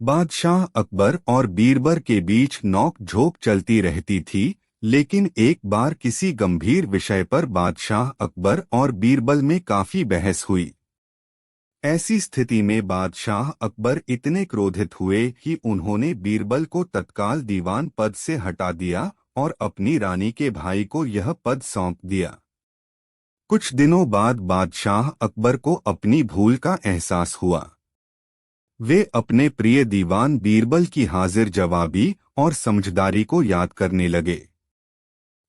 बादशाह अकबर और बीरबल के बीच नोक झोंक चलती रहती थी, लेकिन एक बार किसी गंभीर विषय पर बादशाह अकबर और बीरबल में काफी बहस हुई। ऐसी स्थिति में बादशाह अकबर इतने क्रोधित हुए कि उन्होंने बीरबल को तत्काल दीवान पद से हटा दिया और अपनी रानी के भाई को यह पद सौंप दिया। कुछ दिनों बाद बादशाह अकबर को अपनी भूल का एहसास हुआ। वे अपने प्रिय दीवान बीरबल की हाजिर जवाबी और समझदारी को याद करने लगे।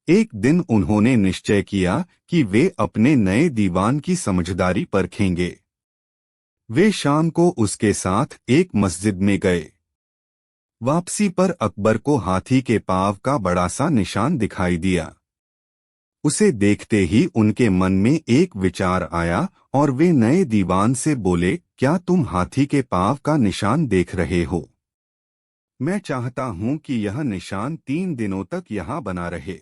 एक दिन उन्होंने निश्चय किया कि वे अपने नए दीवान की समझदारी परखेंगे। वे शाम को उसके साथ एक मस्जिद में गए। वापसी पर अकबर को हाथी के पाँव का बड़ा सा निशान दिखाई दिया। उसे देखते ही उनके मन में एक विचार आया और वे नए दीवान से बोले, क्या तुम हाथी के पाँव का निशान देख रहे हो? मैं चाहता हूं कि यह निशान 3 दिनों तक यहाँ बना रहे।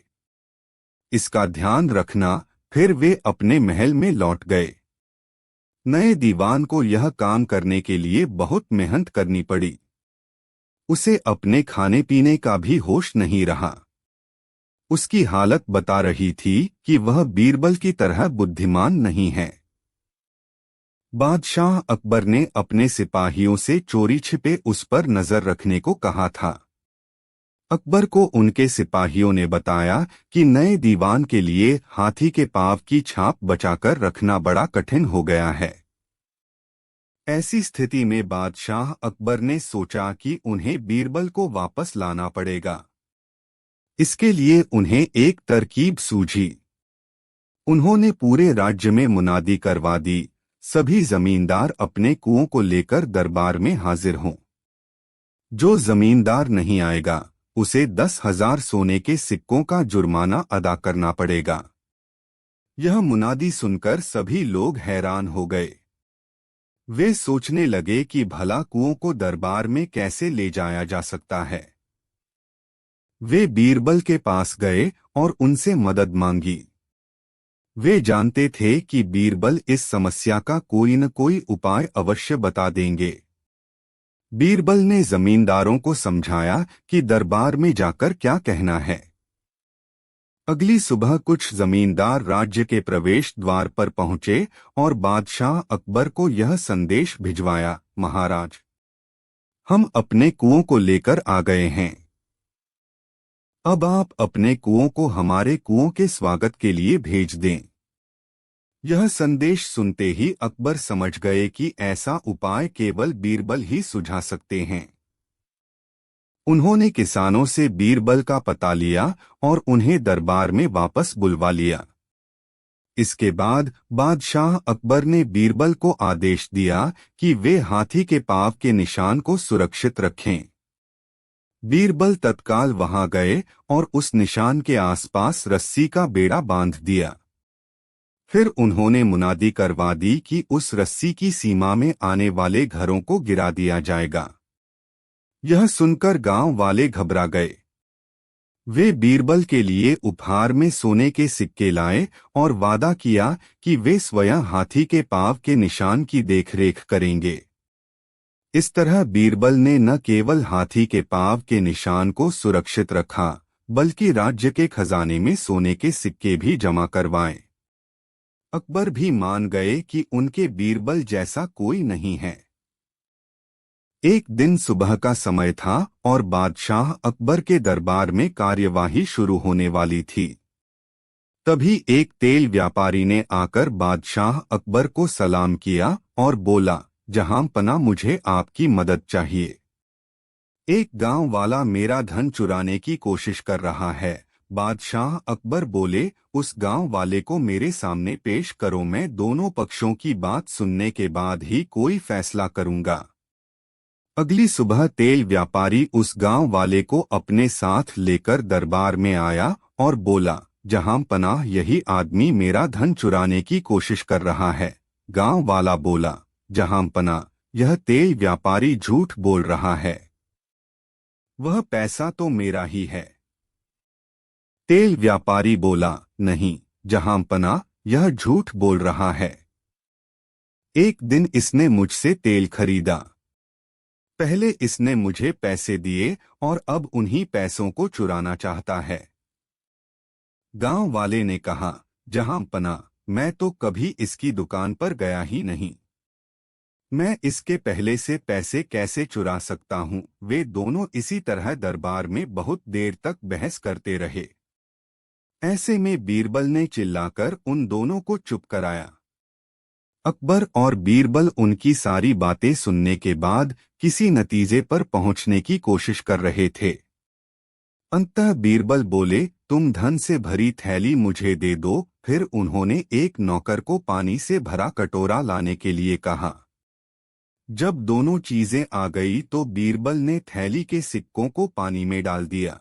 इसका ध्यान रखना। फिर वे अपने महल में लौट गए। नए दीवान को यह काम करने के लिए बहुत मेहनत करनी पड़ी। उसे अपने खाने पीने का भी होश नहीं रहा। उसकी हालत बता रही थी कि वह बीरबल की तरह बुद्धिमान नहीं है। बादशाह अकबर ने अपने सिपाहियों से चोरी छिपे उस पर नजर रखने को कहा था। अकबर को उनके सिपाहियों ने बताया कि नए दीवान के लिए हाथी के पाँव की छाप बचाकर रखना बड़ा कठिन हो गया है। ऐसी स्थिति में बादशाह अकबर ने सोचा कि उन्हें बीरबल को वापस लाना पड़ेगा। इसके लिए उन्हें एक तरकीब सूझी। उन्होंने पूरे राज्य में मुनादी करवा दी, सभी जमींदार अपने कुओं को लेकर दरबार में हाजिर हों। जो जमींदार नहीं आएगा उसे 10,000 सोने के सिक्कों का जुर्माना अदा करना पड़ेगा। यह मुनादी सुनकर सभी लोग हैरान हो गए। वे सोचने लगे कि भला कुओं को दरबार में कैसे ले जाया जा सकता है। वे बीरबल के पास गए और उनसे मदद मांगी। वे जानते थे कि बीरबल इस समस्या का कोई न कोई उपाय अवश्य बता देंगे। बीरबल ने जमींदारों को समझाया कि दरबार में जाकर क्या कहना है। अगली सुबह कुछ जमींदार राज्य के प्रवेश द्वार पर पहुंचे और बादशाह अकबर को यह संदेश भिजवाया, महाराज, हम अपने कुओं को लेकर आ गए हैं। अब आप अपने कुओं को हमारे कुओं के स्वागत के लिए भेज दें। यह संदेश सुनते ही अकबर समझ गए कि ऐसा उपाय केवल बीरबल ही सुझा सकते हैं। उन्होंने किसानों से बीरबल का पता लिया और उन्हें दरबार में वापस बुलवा लिया। इसके बाद बादशाह अकबर ने बीरबल को आदेश दिया कि वे हाथी के पाँव के निशान को सुरक्षित रखें। बीरबल तत्काल वहां गए और उस निशान के आसपास रस्सी का बेड़ा बांध दिया। फिर उन्होंने मुनादी करवा दी कि उस रस्सी की सीमा में आने वाले घरों को गिरा दिया जाएगा। यह सुनकर गांव वाले घबरा गए। वे बीरबल के लिए उपहार में सोने के सिक्के लाए और वादा किया कि वे स्वयं हाथी के पाँव के निशान की देखरेख करेंगे। इस तरह बीरबल ने न केवल हाथी के पाँव के निशान को सुरक्षित रखा, बल्कि राज्य के खजाने में सोने के सिक्के भी जमा करवाए। अकबर भी मान गए कि उनके बीरबल जैसा कोई नहीं है। एक दिन सुबह का समय था और बादशाह अकबर के दरबार में कार्यवाही शुरू होने वाली थी। तभी एक तेल व्यापारी ने आकर बादशाह अकबर को सलाम किया और बोला, जहांपना, मुझे आपकी मदद चाहिए। एक गांव वाला मेरा धन चुराने की कोशिश कर रहा है। बादशाह अकबर बोले, उस गांव वाले को मेरे सामने पेश करो, मैं दोनों पक्षों की बात सुनने के बाद ही कोई फैसला करूंगा। अगली सुबह तेल व्यापारी उस गांव वाले को अपने साथ लेकर दरबार में आया और बोला, जहांपनाह, यही आदमी मेरा धन चुराने की कोशिश कर रहा है। गांव वाला बोला, जहांपनाह, यह तेल व्यापारी झूठ बोल रहा है। वह पैसा तो मेरा ही है। तेल व्यापारी बोला, नहीं जहांपनाह, यह झूठ बोल रहा है। एक दिन इसने मुझसे तेल खरीदा। पहले इसने मुझे पैसे दिए और अब उन्हीं पैसों को चुराना चाहता है। गांव वाले ने कहा, जहां पना, मैं तो कभी इसकी दुकान पर गया ही नहीं। मैं इसके पहले से पैसे कैसे चुरा सकता हूँ। वे दोनों इसी तरह दरबार में बहुत देर तक बहस करते रहे। ऐसे में बीरबल ने चिल्लाकर उन दोनों को चुप कराया। अकबर और बीरबल उनकी सारी बातें सुनने के बाद किसी नतीजे पर पहुंचने की कोशिश कर रहे थे। अंततः बीरबल बोले, तुम धन से भरी थैली मुझे दे दो। फिर उन्होंने एक नौकर को पानी से भरा कटोरा लाने के लिए कहा। जब दोनों चीजें आ गई तो बीरबल ने थैली के सिक्कों को पानी में डाल दिया।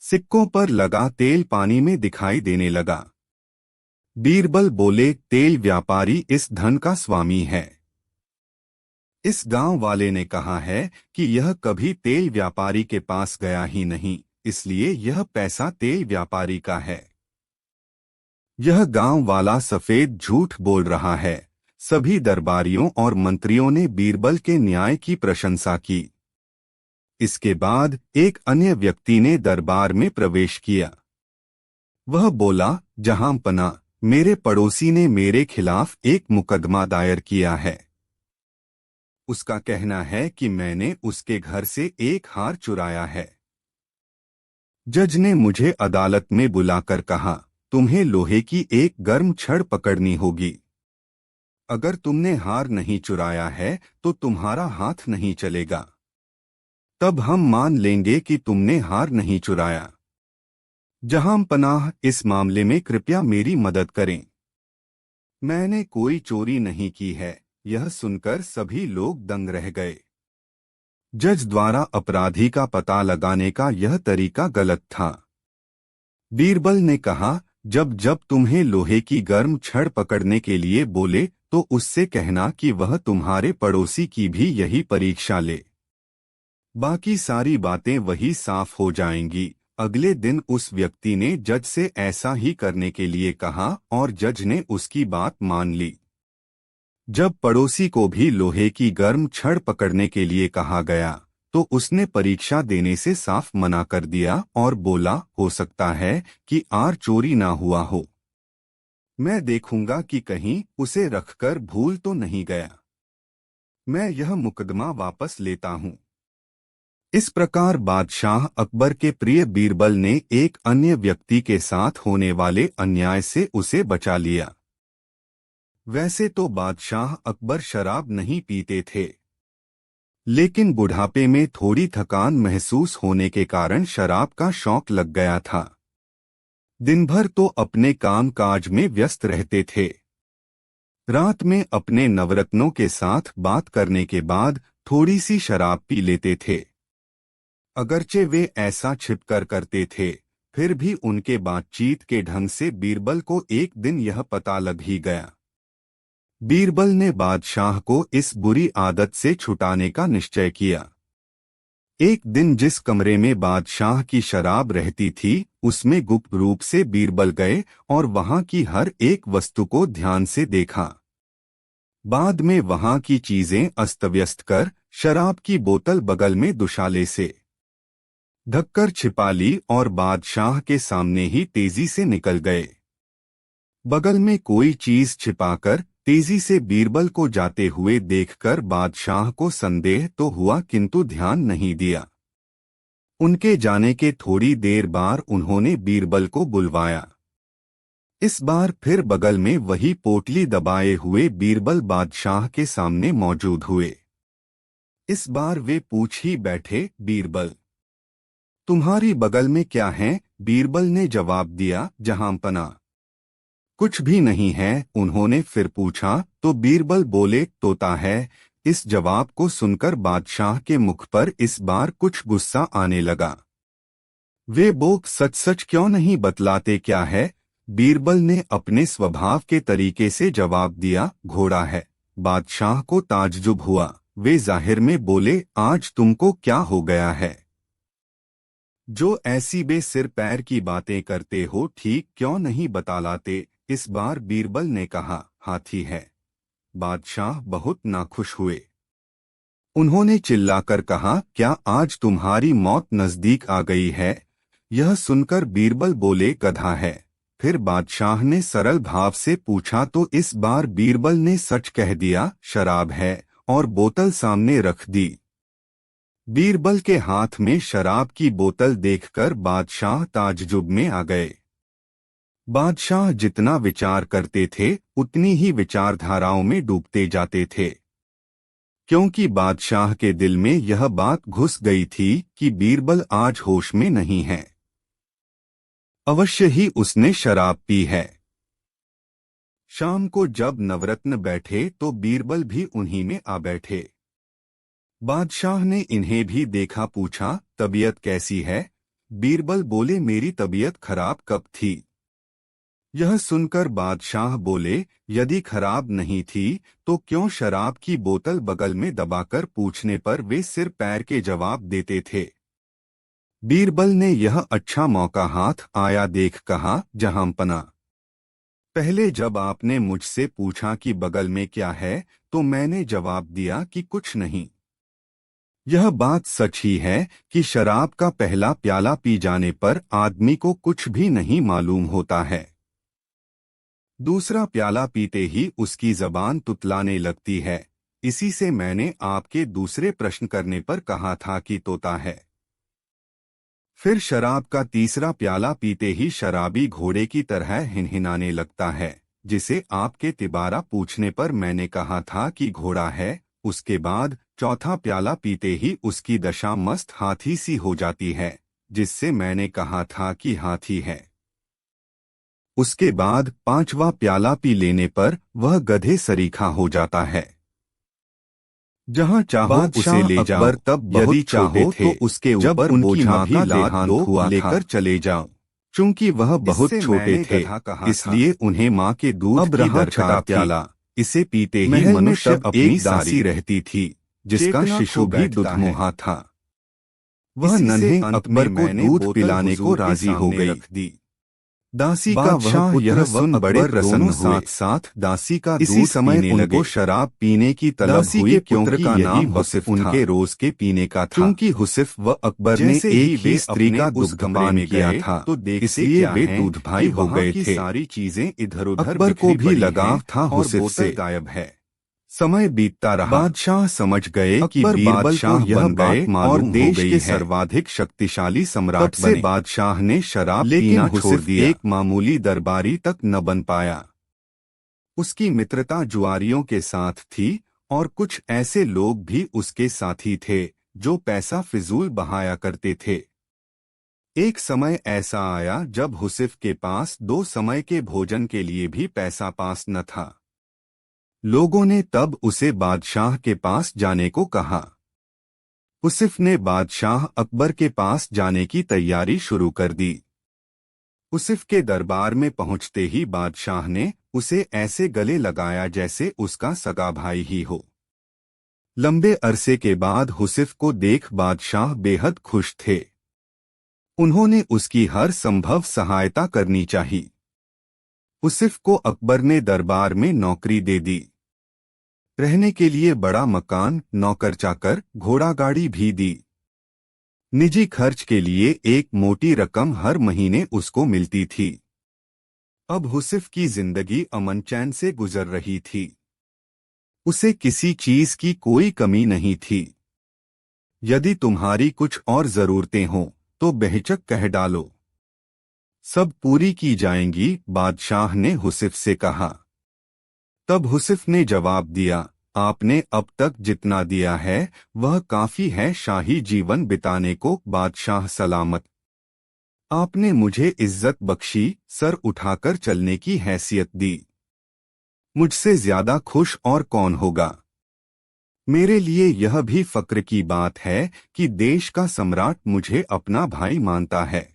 सिक्कों पर लगा तेल पानी में दिखाई देने लगा। बीरबल बोले, तेल व्यापारी इस धन का स्वामी है। इस गांव वाले ने कहा है कि यह कभी तेल व्यापारी के पास गया ही नहीं, इसलिए यह पैसा तेल व्यापारी का है। यह गांव वाला सफेद झूठ बोल रहा है। सभी दरबारियों और मंत्रियों ने बीरबल के न्याय की प्रशंसा की। इसके बाद एक अन्य व्यक्ति ने दरबार में प्रवेश किया। वह बोला, जहां पना, मेरे पड़ोसी ने मेरे खिलाफ एक मुकदमा दायर किया है। उसका कहना है कि मैंने उसके घर से एक हार चुराया है। जज ने मुझे अदालत में बुलाकर कहा, तुम्हें लोहे की एक गर्म छड़ पकड़नी होगी। अगर तुमने हार नहीं चुराया है तो तुम्हारा हाथ नहीं चलेगा। तब हम मान लेंगे कि तुमने हार नहीं चुराया। जहां पनाह, इस मामले में कृपया मेरी मदद करें। मैंने कोई चोरी नहीं की है। यह सुनकर सभी लोग दंग रह गए। जज द्वारा अपराधी का पता लगाने का यह तरीका गलत था। बीरबल ने कहा, जब जब तुम्हें लोहे की गर्म छड़ पकड़ने के लिए बोले तो उससे कहना कि वह तुम्हारे पड़ोसी की भी यही परीक्षा ले। बाकी सारी बातें वही साफ हो जाएंगी। अगले दिन उस व्यक्ति ने जज से ऐसा ही करने के लिए कहा और जज ने उसकी बात मान ली। जब पड़ोसी को भी लोहे की गर्म छड़ पकड़ने के लिए कहा गया तो उसने परीक्षा देने से साफ मना कर दिया और बोला, हो सकता है कि आर चोरी ना हुआ हो। मैं देखूंगा कि कहीं उसे रखकर भूल तो नहीं गया। मैं यह मुकदमा वापस लेता हूं। इस प्रकार बादशाह अकबर के प्रिय बीरबल ने एक अन्य व्यक्ति के साथ होने वाले अन्याय से उसे बचा लिया। वैसे तो बादशाह अकबर शराब नहीं पीते थे, लेकिन बुढ़ापे में थोड़ी थकान महसूस होने के कारण शराब का शौक लग गया था। दिन भर तो अपने काम काज में व्यस्त रहते थे। रात में अपने नवरत्नों के साथ बात करने के बाद थोड़ी सी शराब पी लेते थे। अगरचे वे ऐसा छिपकर करते थे, फिर भी उनके बातचीत के ढंग से बीरबल को एक दिन यह पता लग ही गया। बीरबल ने बादशाह को इस बुरी आदत से छुटाने का निश्चय किया। एक दिन जिस कमरे में बादशाह की शराब रहती थी, उसमें गुप्त रूप से बीरबल गए और वहां की हर एक वस्तु को ध्यान से देखा। बाद में वहां की चीजें अस्तव्यस्त कर शराब की बोतल बगल में दुशाले से ढककर छिपा ली और बादशाह के सामने ही तेजी से निकल गए। बगल में कोई चीज छिपाकर तेजी से बीरबल को जाते हुए देखकर बादशाह को संदेह तो हुआ, किंतु ध्यान नहीं दिया। उनके जाने के थोड़ी देर बाद उन्होंने बीरबल को बुलवाया। इस बार फिर बगल में वही पोटली दबाए हुए बीरबल बादशाह के सामने मौजूद हुए। इस बार वे पूछ ही बैठे, बीरबल, तुम्हारी बगल में क्या है? बीरबल ने जवाब दिया, जहांपना, कुछ भी नहीं है। उन्होंने फिर पूछा तो बीरबल बोले, तोता है। इस जवाब को सुनकर बादशाह के मुख पर इस बार कुछ गुस्सा आने लगा। वे बोक, सच सच क्यों नहीं बतलाते क्या है? बीरबल ने अपने स्वभाव के तरीके से जवाब दिया, घोड़ा है। बादशाह को ताज्जुब हुआ। वे जाहिर में बोले, आज तुमको क्या हो गया है जो ऐसी बेसिर पैर की बातें करते हो? ठीक क्यों नहीं बतलाते? इस बार बीरबल ने कहा, हाथी है। बादशाह बहुत नाखुश हुए। उन्होंने चिल्लाकर कहा, क्या आज तुम्हारी मौत नजदीक आ गई है? यह सुनकर बीरबल बोले, गधा है। फिर बादशाह ने सरल भाव से पूछा तो इस बार बीरबल ने सच कह दिया, शराब है, और बोतल सामने रख दी। बीरबल के हाथ में शराब की बोतल देखकर बादशाह ताज्जुब में आ गए। बादशाह जितना विचार करते थे उतनी ही विचारधाराओं में डूबते जाते थे, क्योंकि बादशाह के दिल में यह बात घुस गई थी कि बीरबल आज होश में नहीं है। अवश्य ही उसने शराब पी है। शाम को जब नवरत्न बैठे तो बीरबल भी उन्हीं में आ बैठे। बादशाह ने इन्हें भी देखा, पूछा, तबीयत कैसी है? बीरबल बोले, मेरी तबीयत खराब कब थी? यह सुनकर बादशाह बोले, यदि खराब नहीं थी तो क्यों शराब की बोतल बगल में दबाकर पूछने पर वे सिर पैर के जवाब देते थे। बीरबल ने यह अच्छा मौका हाथ आया देख कहा, जहांपना, पहले जब आपने मुझसे पूछा कि बगल में क्या है तो मैंने जवाब दिया कि कुछ नहीं। यह बात सच ही है कि शराब का पहला प्याला पी जाने पर आदमी को कुछ भी नहीं मालूम होता है। दूसरा प्याला पीते ही उसकी जबान तुतलाने लगती है। इसी से मैंने आपके दूसरे प्रश्न करने पर कहा था कि तोता है। फिर शराब का तीसरा प्याला पीते ही शराबी घोड़े की तरह हिनहिनाने लगता है, जिसे आपके तिबारा पूछने पर मैंने कहा था कि घोड़ा है। उसके बाद चौथा प्याला पीते ही उसकी दशा मस्त हाथी सी हो जाती है, जिससे मैंने कहा था कि हाथी है। उसके बाद पांचवा प्याला पी लेने पर वह गधे सरीखा हो जाता है। जहाँ चाहो उसे ले जाओ। तब यदि चाहो तो उसके ऊपर बोझा भी लाद लो, लेकर चले जाओ। चूंकि वह बहुत छोटे थे इसलिए उन्हें माँ के दूध की दरकार प्याला। इसे पीते ही मनुष्य अपनी दासी रहती थी, जिसका शिशु भी दुधमुहा था। वह नन्हे अकबर को दूध पिलाने को राजी हो गई। दासी का वह यह सुन बड़े प्रसन्न हुए। साथ साथ दासी का इसी समय उनको शराब पीने की तलब हुई, क्योंकि का नाम हुसिफ उनके रोज के पीने का था। क्योंकि हुसिफ व अकबर ने एक ही स्त्री का दुग्धपान किया था, तो इसलिए वे दूध भाई हो गए थे। सारी चीजें इधर उधर अकबर को भी लगाव था हुसिफ से। गायब है। समय बीतता रहा। बादशाह समझ गए कि बीरबल को यह बात और देश के सर्वाधिक शक्तिशाली सम्राट बने। बादशाह ने शराब पीना छोड़ दिया। एक मामूली दरबारी तक न बन पाया। उसकी मित्रता जुआरियों के साथ थी और कुछ ऐसे लोग भी उसके साथी थे जो पैसा फिजूल बहाया करते थे। एक समय ऐसा आया जब हुसिफ के पास 2 समय के भोजन के लिए भी पैसा पास न था। लोगों ने तब उसे बादशाह के पास जाने को कहा। हुसिफ ने बादशाह अकबर के पास जाने की तैयारी शुरू कर दी। हुसिफ के दरबार में पहुंचते ही बादशाह ने उसे ऐसे गले लगाया जैसे उसका सगा भाई ही हो। लंबे अरसे के बाद हुसिफ को देख बादशाह बेहद खुश थे। उन्होंने उसकी हर संभव सहायता करनी चाहिए। हुसिफ को अकबर ने दरबार में नौकरी दे दी। रहने के लिए बड़ा मकान, नौकर चाकर, घोड़ा गाड़ी भी दी। निजी खर्च के लिए एक मोटी रकम हर महीने उसको मिलती थी। अब हुसिफ की जिंदगी अमन चैन से गुजर रही थी। उसे किसी चीज की कोई कमी नहीं थी। यदि तुम्हारी कुछ और जरूरतें हों तो बेहिचक कह डालो, सब पूरी की जाएंगी, बादशाह ने हुसिफ से कहा। तब हुसिफ ने जवाब दिया, आपने अब तक जितना दिया है वह काफी है शाही जीवन बिताने को, बादशाह सलामत। आपने मुझे इज्जत बख्शी, सर उठाकर चलने की हैसियत दी। मुझसे ज्यादा खुश और कौन होगा। मेरे लिए यह भी फक्र की बात है कि देश का सम्राट मुझे अपना भाई मानता है।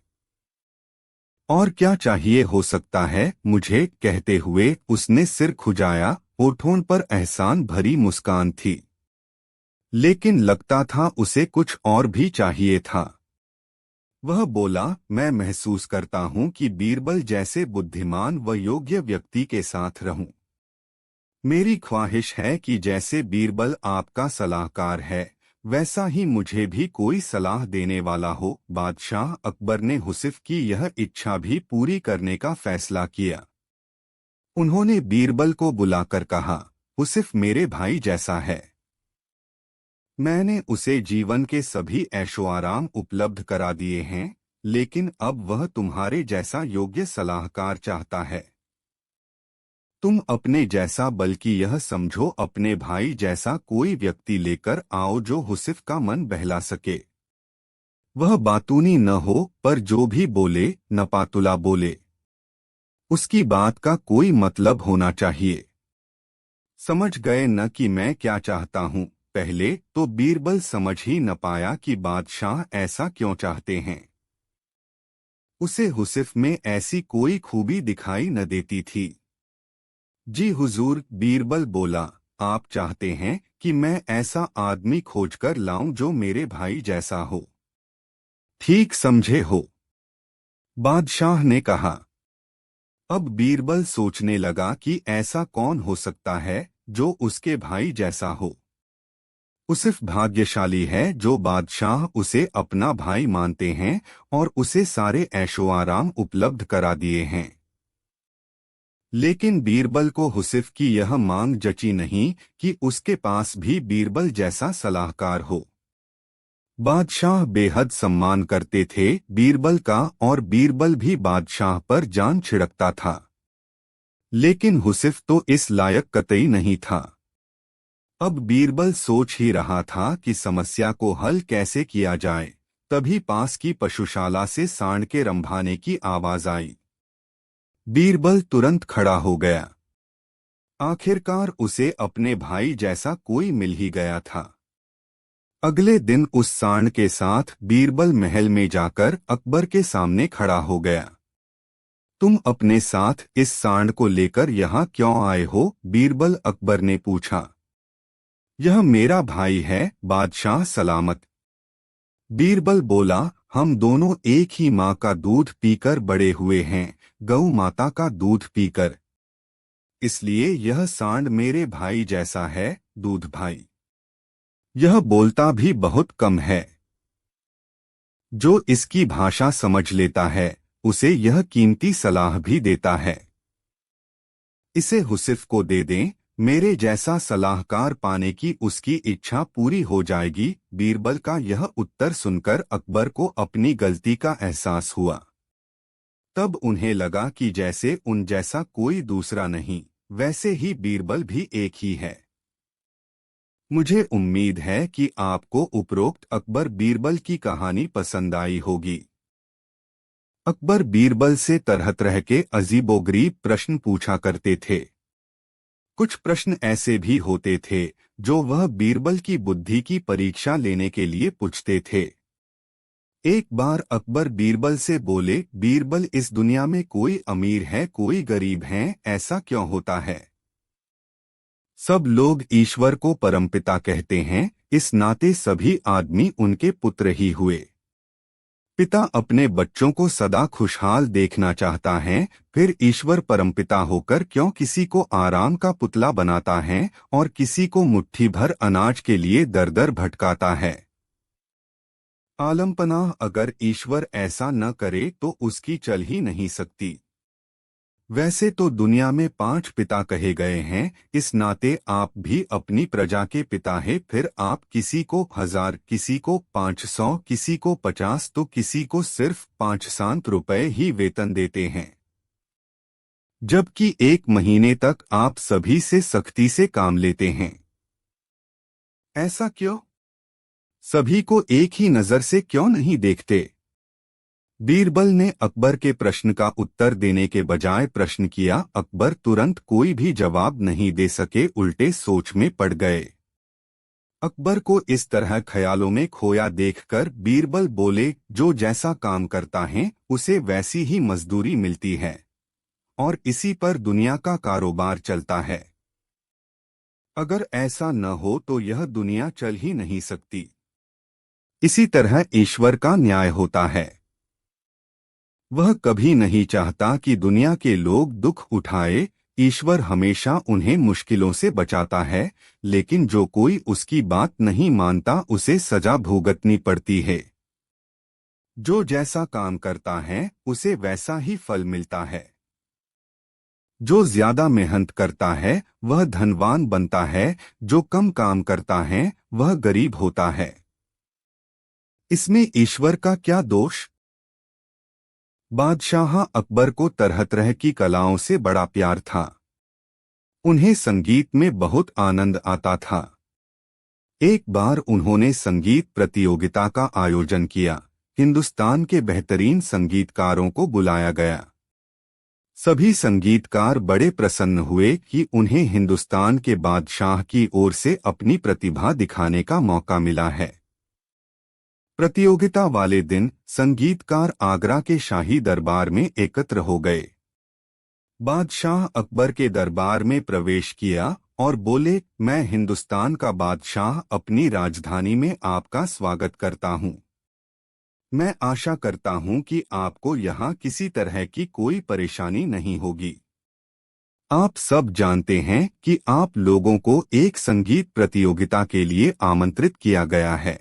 और क्या चाहिए हो सकता है मुझे, कहते हुए उसने सिर खुजाया। होठों पर एहसान भरी मुस्कान थी, लेकिन लगता था उसे कुछ और भी चाहिए था। वह बोला, मैं महसूस करता हूं कि बीरबल जैसे बुद्धिमान व योग्य व्यक्ति के साथ रहूं। मेरी ख्वाहिश है कि जैसे बीरबल आपका सलाहकार है, वैसा ही मुझे भी कोई सलाह देने वाला हो। बादशाह अकबर ने हुसिफ की यह इच्छा भी पूरी करने का फैसला किया। उन्होंने बीरबल को बुलाकर कहा, हुसिफ मेरे भाई जैसा है। मैंने उसे जीवन के सभी ऐशो आराम उपलब्ध करा दिए हैं, लेकिन अब वह तुम्हारे जैसा योग्य सलाहकार चाहता है। तुम अपने जैसा, बल्कि यह समझो अपने भाई जैसा कोई व्यक्ति लेकर आओ जो हुसिफ का मन बहला सके। वह बातूनी न हो, पर जो भी बोले नपातुला बोले। उसकी बात का कोई मतलब होना चाहिए। समझ गए न कि मैं क्या चाहता हूँ। पहले तो बीरबल समझ ही न पाया कि बादशाह ऐसा क्यों चाहते हैं। उसे हुसिफ में ऐसी कोई खूबी दिखाई न देती थी। जी हुजूर, बीरबल बोला, आप चाहते हैं कि मैं ऐसा आदमी खोजकर लाऊं जो मेरे भाई जैसा हो। ठीक समझे हो, बादशाह ने कहा। अब बीरबल सोचने लगा कि ऐसा कौन हो सकता है जो उसके भाई जैसा हो। उसिफ भाग्यशाली है जो बादशाह उसे अपना भाई मानते हैं और उसे सारे ऐशो आराम उपलब्ध करा दिए हैं। लेकिन बीरबल को हुसिफ की यह मांग जची नहीं कि उसके पास भी बीरबल जैसा सलाहकार हो। बादशाह बेहद सम्मान करते थे बीरबल का, और बीरबल भी बादशाह पर जान छिड़कता था। लेकिन हुसिफ तो इस लायक कतई नहीं था। अब बीरबल सोच ही रहा था कि समस्या को हल कैसे किया जाए, तभी पास की पशुशाला से सांड के रंभाने की आवाज आई। बीरबल तुरंत खड़ा हो गया। आखिरकार उसे अपने भाई जैसा कोई मिल ही गया था। अगले दिन उस सांड के साथ बीरबल महल में जाकर अकबर के सामने खड़ा हो गया। तुम अपने साथ इस सांड को लेकर यहाँ क्यों आए हो? बीरबल अकबर ने पूछा। यह मेरा भाई है, बादशाह सलामत। बीरबल बोला, हम दोनों एक ही माँ का दूध पीकर बड़े हुए हैं, गौ माता का दूध पीकर। इसलिए यह सांड मेरे भाई जैसा है, दूध भाई। यह बोलता भी बहुत कम है। जो इसकी भाषा समझ लेता है, उसे यह कीमती सलाह भी देता है। इसे हुसिफ को दे दें, मेरे जैसा सलाहकार पाने की उसकी इच्छा पूरी हो जाएगी। बीरबल का यह उत्तर सुनकर अकबर को अपनी गलती का एहसास हुआ। तब उन्हें लगा कि जैसे उन जैसा कोई दूसरा नहीं, वैसे ही बीरबल भी एक ही है। मुझे उम्मीद है कि आपको उपरोक्त अकबर बीरबल की कहानी पसंद आई होगी। अकबर बीरबल से तरह तरह के अजीबोगरीब प्रश्न पूछा करते थे। कुछ प्रश्न ऐसे भी होते थे जो वह बीरबल की बुद्धि की परीक्षा लेने के लिए पूछते थे। एक बार अकबर बीरबल से बोले, बीरबल, इस दुनिया में कोई अमीर है, कोई गरीब है, ऐसा क्यों होता है? सब लोग ईश्वर को परमपिता कहते हैं, इस नाते सभी आदमी उनके पुत्र ही हुए। पिता अपने बच्चों को सदा खुशहाल देखना चाहता है, फिर ईश्वर परमपिता होकर क्यों किसी को आराम का पुतला बनाता है और किसी को मुट्ठी भर अनाज के लिए दर दर भटकाता है? आलमपनाह अगर ईश्वर ऐसा न करे तो उसकी चल ही नहीं सकती। वैसे तो दुनिया में 5 पिता कहे गए हैं, इस नाते आप भी अपनी प्रजा के पिता हैं। फिर आप किसी को 1000, किसी को 500, किसी को 50, तो किसी को सिर्फ 500 रुपए ही वेतन देते हैं, जबकि 1 महीने तक आप सभी से सख्ती से काम लेते हैं। ऐसा क्यों? सभी को एक ही नजर से क्यों नहीं देखते? बीरबल ने अकबर के प्रश्न का उत्तर देने के बजाय प्रश्न किया। अकबर तुरंत कोई भी जवाब नहीं दे सके, उल्टे सोच में पड़ गए। अकबर को इस तरह ख्यालों में खोया देखकर बीरबल बोले, जो जैसा काम करता है उसे वैसी ही मजदूरी मिलती है, और इसी पर दुनिया का कारोबार चलता है। अगर ऐसा न हो तो यह दुनिया चल ही नहीं सकती। इसी तरह ईश्वर का न्याय होता है। वह कभी नहीं चाहता कि दुनिया के लोग दुख उठाए, ईश्वर हमेशा उन्हें मुश्किलों से बचाता है, लेकिन जो कोई उसकी बात नहीं मानता उसे सजा भुगतनी पड़ती है। जो जैसा काम करता है उसे वैसा ही फल मिलता है। जो ज्यादा मेहनत करता है वह धनवान बनता है, जो कम काम करता है वह गरीब होता है। इसमें ईश्वर का क्या दोष? बादशाह अकबर को तरह तरह की कलाओं से बड़ा प्यार था। उन्हें संगीत में बहुत आनंद आता था। एक बार उन्होंने संगीत प्रतियोगिता का आयोजन किया। हिंदुस्तान के बेहतरीन संगीतकारों को बुलाया गया। सभी संगीतकार बड़े प्रसन्न हुए कि उन्हें हिंदुस्तान के बादशाह की ओर से अपनी प्रतिभा दिखाने का मौका मिला है। प्रतियोगिता वाले दिन संगीतकार आगरा के शाही दरबार में एकत्र हो गए। बादशाह अकबर के दरबार में प्रवेश किया और बोले, मैं हिंदुस्तान का बादशाह अपनी राजधानी में आपका स्वागत करता हूँ। मैं आशा करता हूँ कि आपको यहाँ किसी तरह की कोई परेशानी नहीं होगी। आप सब जानते हैं कि आप लोगों को एक संगीत प्रतियोगिता के लिए आमंत्रित किया गया है।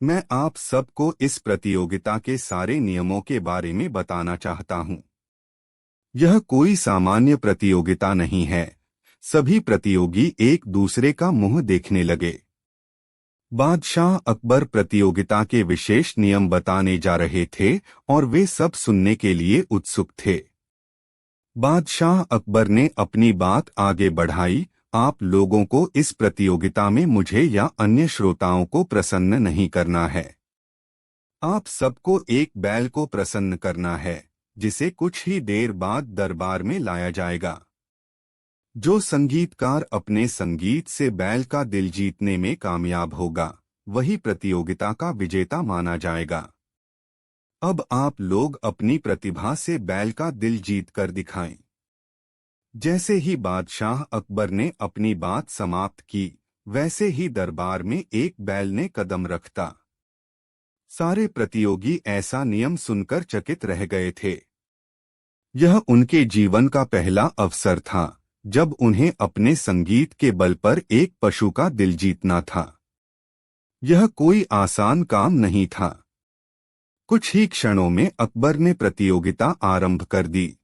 मैं आप सबको इस प्रतियोगिता के सारे नियमों के बारे में बताना चाहता हूं। यह कोई सामान्य प्रतियोगिता नहीं है। सभी प्रतियोगी एक दूसरे का मुंह देखने लगे। बादशाह अकबर प्रतियोगिता के विशेष नियम बताने जा रहे थे और वे सब सुनने के लिए उत्सुक थे। बादशाह अकबर ने अपनी बात आगे बढ़ाई। आप लोगों को इस प्रतियोगिता में मुझे या अन्य श्रोताओं को प्रसन्न नहीं करना है। आप सबको एक बैल को प्रसन्न करना है, जिसे कुछ ही देर बाद दरबार में लाया जाएगा। जो संगीतकार अपने संगीत से बैल का दिल जीतने में कामयाब होगा, वही प्रतियोगिता का विजेता माना जाएगा। अब आप लोग अपनी प्रतिभा से बैल का दिल जीत कर दिखाएं। जैसे ही बादशाह अकबर ने अपनी बात समाप्त की, वैसे ही दरबार में एक बैल ने कदम रखता। सारे प्रतियोगी ऐसा नियम सुनकर चकित रह गए थे। यह उनके जीवन का पहला अवसर था जब उन्हें अपने संगीत के बल पर एक पशु का दिल जीतना था। यह कोई आसान काम नहीं था। कुछ ही क्षणों में अकबर ने प्रतियोगिता आरंभ कर दी।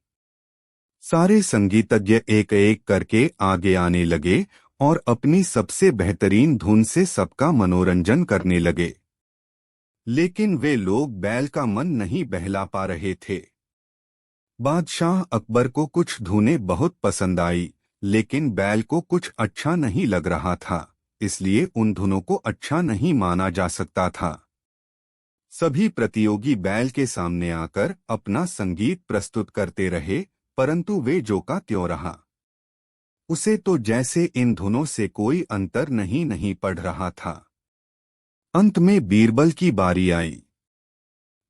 सारे संगीतज्ञ एक एक करके आगे आने लगे और अपनी सबसे बेहतरीन धुन से सबका मनोरंजन करने लगे। लेकिन वे लोग बैल का मन नहीं बहला पा रहे थे। बादशाह अकबर को कुछ धुनें बहुत पसंद आई, लेकिन बैल को कुछ अच्छा नहीं लग रहा था, इसलिए उन धुनों को अच्छा नहीं माना जा सकता था। सभी प्रतियोगी बैल के सामने आकर अपना संगीत प्रस्तुत करते रहे, परंतु वे जो का त्यों रहा। उसे तो जैसे इन धुनों से कोई अंतर नहीं पड़ रहा था। अंत में बीरबल की बारी आई।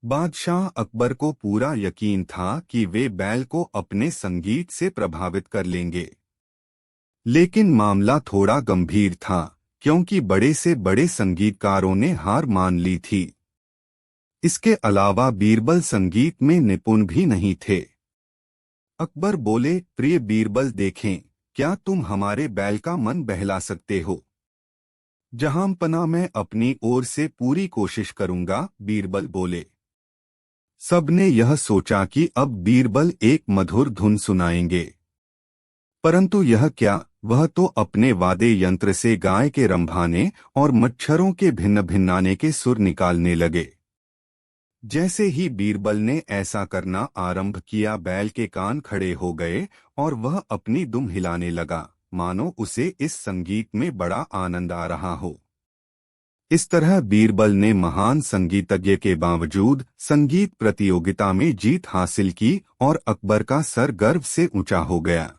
बादशाह अकबर को पूरा यकीन था कि वे बैल को अपने संगीत से प्रभावित कर लेंगे। लेकिन मामला थोड़ा गंभीर था, क्योंकि बड़े से बड़े संगीतकारों ने हार मान ली थी। इसके अलावा बीरबल संगीत में निपुण भी नहीं थे। अकबर बोले, प्रिय बीरबल, देखें, क्या तुम हमारे बैल का मन बहला सकते हो? जहांपना मैं अपनी ओर से पूरी कोशिश करूंगा, बीरबल बोले। सबने यह सोचा कि अब बीरबल एक मधुर धुन सुनाएंगे, परंतु यह क्या, वह तो अपने वाद्य यंत्र से गाय के रंभाने और मच्छरों के भिन्न भिन्नाने के सुर निकालने लगे। जैसे ही बीरबल ने ऐसा करना आरंभ किया, बैल के कान खड़े हो गए और वह अपनी दुम हिलाने लगा, मानो उसे इस संगीत में बड़ा आनंद आ रहा हो। इस तरह बीरबल ने महान संगीतज्ञ के बावजूद संगीत प्रतियोगिता में जीत हासिल की और अकबर का सर गर्व से ऊंचा हो गया।